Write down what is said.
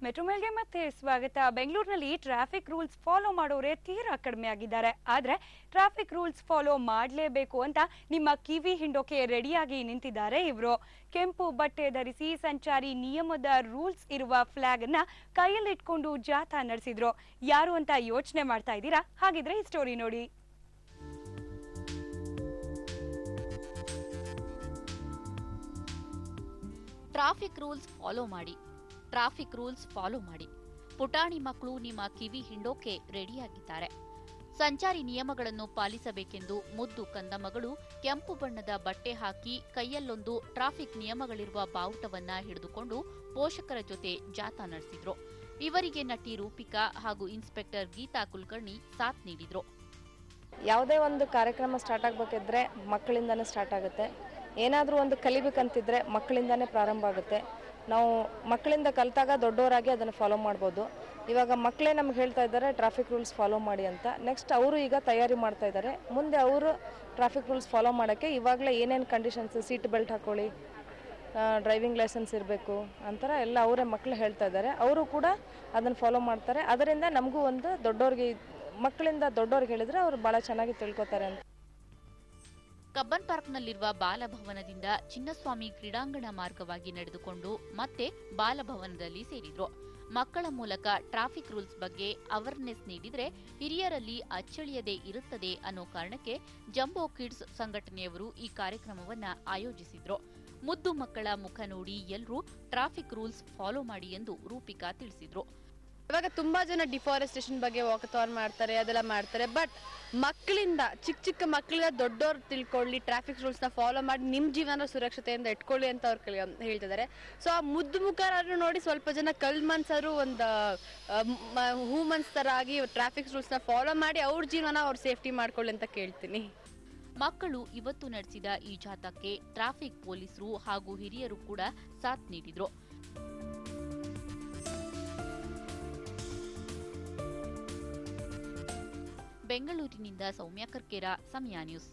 Metro ಮೇಲ್ಗೆ ಮತ್ತೆ ಸ್ವಾಗತ. ಬೆಂಗಳೂರಿನಲ್ಲಿ ಟ್ರಾಫಿಕ್ ರೂಲ್ಸ್ ಫಾಲೋ ಮಾಡೋರೆ ತೀರಾ ಕಡಿಮೆ ಆಗಿದ್ದಾರೆ. ಆದ್ರೆ ಟ್ರಾಫಿಕ್ ರೂಲ್ಸ್ ಫಾಲೋ ಮಾಡಲೇಬೇಕು ಅಂತ ನಿಮ್ಮ ಕಿವಿ ಹಿಂಡೋಕೆ ರೆಡಿಯಾಗಿ ನಿಂತಿದ್ದಾರೆ ಇವರು. ಕೆಂಪು ಬಟ್ಟೆ ಧರಿಸಿ ಸಂಚಾರಿ ನಿಯಮದ ರೂಲ್ಸ್ ಇರುವ ಫ್ಲಾಗ್ ಅನ್ನ ಕೈಯಲ್ಲಿಟ್ಕೊಂಡು ಜಾಥಾ ನಡೆಸಿದ್ರು. ಯಾರು ಅಂತ ಯೋಚನೆ ಮಾಡ್ತಾ ಇದ್ದೀರಾ? ಹಾಗಿದ್ರೆ ಈ ಸ್ಟೋರಿ ನೋಡಿ. ಟ್ರಾಫಿಕ್ ರೂಲ್ಸ್ ಫಾಲೋ ಮಾಡಿ, ಟ್ರಾಫಿಕ್ ರೂಲ್ಸ್ ಫಾಲೋ ಮಾಡಿ. ಪುಟಾಣಿ ಮಕ್ಕಳು ನಿಮ್ಮ ಕಿವಿ ಹಿಂಡೋಕೆ ರೆಡಿಯಾಗಿದ್ದಾರೆ. ಸಂಚಾರಿ ನಿಯಮಗಳನ್ನು ಪಾಲಿಸಬೇಕೆಂದು ಮುದ್ದು ಕಂದಮ್ಮಗಳು ಕೆಂಪು ಬಣ್ಣದ ಬಟ್ಟೆ ಹಾಕಿ ಕೈಯಲ್ಲೊಂದು ಟ್ರಾಫಿಕ್ ನಿಯಮಗಳಿರುವ ಬಾವುಟವನ್ನ ಹಿಡಿದುಕೊಂಡು ಪೋಷಕರ ಜೊತೆ ಜಾಥಾ ನಡೆಸಿದ್ರು. ಇವರಿಗೆ ನಟಿ ರೂಪಿಕಾ ಹಾಗೂ ಇನ್ಸ್ಪೆಕ್ಟರ್ ಗೀತಾ ಕುಲಕರ್ಣಿ ಸಾಥ್ ನೀಡಿದ್ರು. ಯಾವುದೇ ಒಂದು ಕಾರ್ಯಕ್ರಮ ಸ್ಟಾರ್ಟ್ ಆಗಬೇಕಿದ್ರೆ ಮಕ್ಕಳಿಂದನೇ ಸ್ಟಾರ್ಟ್ ಆಗುತ್ತೆ. ಏನಾದರೂ ಒಂದು ಕಲಿಬೇಕಂತಿದ್ರೆ ಮಕ್ಕಳಿಂದನೇ ಪ್ರಾರಂಭ ಆಗುತ್ತೆ. ನಾವು ಮಕ್ಕಳಿಂದ ಕಲಿತಾಗ ದೊಡ್ಡವರಾಗಿ ಅದನ್ನು ಫಾಲೋ ಮಾಡ್ಬೋದು. ಇವಾಗ ಮಕ್ಕಳೇ ನಮ್ಗೆ ಹೇಳ್ತಾ ಇದ್ದಾರೆ ಟ್ರಾಫಿಕ್ ರೂಲ್ಸ್ ಫಾಲೋ ಮಾಡಿ ಅಂತ. ನೆಕ್ಸ್ಟ್ ಅವರು ಈಗ ತಯಾರಿ ಮಾಡ್ತಾ ಇದ್ದಾರೆ. ಮುಂದೆ ಅವರು ಟ್ರಾಫಿಕ್ ರೂಲ್ಸ್ ಫಾಲೋ ಮಾಡೋಕ್ಕೆ ಇವಾಗಲೇ ಏನೇನು ಕಂಡೀಷನ್ಸ್, ಸೀಟ್ ಬೆಲ್ಟ್ ಹಾಕೊಳ್ಳಿ, ಡ್ರೈವಿಂಗ್ ಲೈಸೆನ್ಸ್ ಇರಬೇಕು ಅಂತರ ಎಲ್ಲ ಅವರೇ ಮಕ್ಕಳು ಹೇಳ್ತಾ ಇದ್ದಾರೆ. ಅವರು ಕೂಡ ಅದನ್ನು ಫಾಲೋ ಮಾಡ್ತಾರೆ. ಅದರಿಂದ ನಮಗೂ ಒಂದು ದೊಡ್ಡವ್ರಿಗೆ, ಮಕ್ಕಳಿಂದ ದೊಡ್ಡವ್ರಿಗೆ ಹೇಳಿದರೆ ಅವರು ಭಾಳ ಚೆನ್ನಾಗಿ ತಿಳ್ಕೊತಾರೆ ಅಂತ. ಕಬ್ಬನ್ ಪಾರ್ಕ್ನಲ್ಲಿರುವ ಬಾಲಭವನದಿಂದ ಚಿನ್ನಸ್ವಾಮಿ ಕ್ರೀಡಾಂಗಣ ಮಾರ್ಗವಾಗಿ ನಡೆದುಕೊಂಡು ಮತ್ತೆ ಬಾಲಭವನದಲ್ಲಿ ಸೇರಿದ್ರು. ಮಕ್ಕಳ ಮೂಲಕ ಟ್ರಾಫಿಕ್ ರೂಲ್ಸ್ ಬಗ್ಗೆ ಅವೇರ್ನೆಸ್ ನೀಡಿದ್ರೆ ಹಿರಿಯರಲ್ಲಿ ಅಚ್ಚಳಿಯದೇ ಇರುತ್ತದೆ ಅನ್ನೋ ಕಾರಣಕ್ಕೆ ಜಂಬೋ ಕಿಡ್ಸ್ ಸಂಘಟನೆಯವರು ಈ ಕಾರ್ಯಕ್ರಮವನ್ನ ಆಯೋಜಿಸಿದ್ರು. ಮುದ್ದು ಮಕ್ಕಳ ಮುಖ ನೋಡಿ ಎಲ್ಲರೂ ಟ್ರಾಫಿಕ್ ರೂಲ್ಸ್ ಫಾಲೋ ಮಾಡಿ ಎಂದು ರೂಪಿಕಾ ತಿಳಿಸಿದ್ರು. ಇವಾಗ ತುಂಬಾ ಜನ ಡಿಫಾರೆಸ್ಟೇಷನ್ ಬಗ್ಗೆ ವಾಕಥಾನ್ ಮಾಡ್ತಾರೆ, ಅದೆಲ್ಲ ಮಾಡ್ತಾರೆ. ಬಟ್ ಮಕ್ಕಳಿಂದ, ಚಿಕ್ಕ ಮಕ್ಕಳಿಂದ ದೊಡ್ಡವ್ರು ತಿಳ್ಕೊಳ್ಳಿ, ಟ್ರಾಫಿಕ್ ರೂಲ್ಸ್ ನ ಫಾಲೋ ಮಾಡಿ ನಿಮ್ ಜೀವನ ಸುರಕ್ಷತೆಯಿಂದ ಇಟ್ಕೊಳ್ಳಿ ಅಂತ ಅವ್ರು ಹೇಳ್ತಿದ್ದಾರೆ. ಸೊ ಆ ಮುದ್ದು ಮುಖಾರು ನೋಡಿ ಸ್ವಲ್ಪ ಜನ ಕಲ್ ಮನ್ಸರು ಒಂದು ಹೂ ಮನ್ಸ್ ತರ ಆಗಿ ಟ್ರಾಫಿಕ್ ರೂಲ್ಸ್ ನ ಫಾಲೋ ಮಾಡಿ ಅವ್ರ ಜೀವನ ಅವ್ರು ಸೇಫ್ಟಿ ಮಾಡ್ಕೊಳ್ಳಿ ಅಂತ ಕೇಳ್ತೀನಿ. ಮಕ್ಕಳು ಇವತ್ತು ನಡೆಸಿದ ಈ ಜಾಥಾಕ್ಕೆ ಟ್ರಾಫಿಕ್ ಪೊಲೀಸರು ಹಾಗೂ ಹಿರಿಯರು ಕೂಡ ಸಾಥ್ ನೀಡಿದ್ರು. ಬೆಂಗಳೂರಿನಿಂದ ಸೌಮ್ಯ ಕರ್ಕೇರ, ಸಮಯ ನ್ಯೂಸ್.